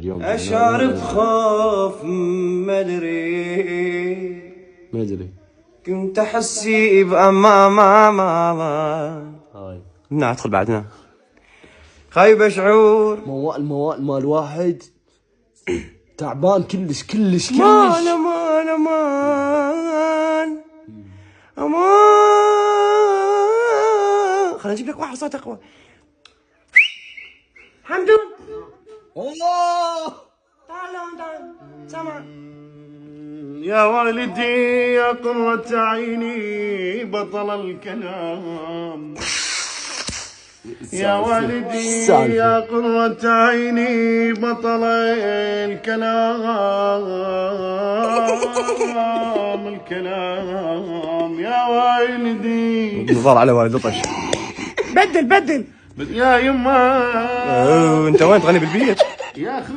اليوم اشعر بخوف ما ادري كنت احسي بامان هاي ادخل بعدنا خايب شعور الموال مال واحد تعبان كلش امان امان امان امان. خلينا نجيب لك واحد صوت اقوى. حمدون الله تعال سمع. يا والدي يا قرة عيني بطل الكلام، يا والدي يا قرة عيني بطل الكلام يا والدي. نظر على والد طش. بدل يا يما انت وين تغني بالبيت؟ يا اخوي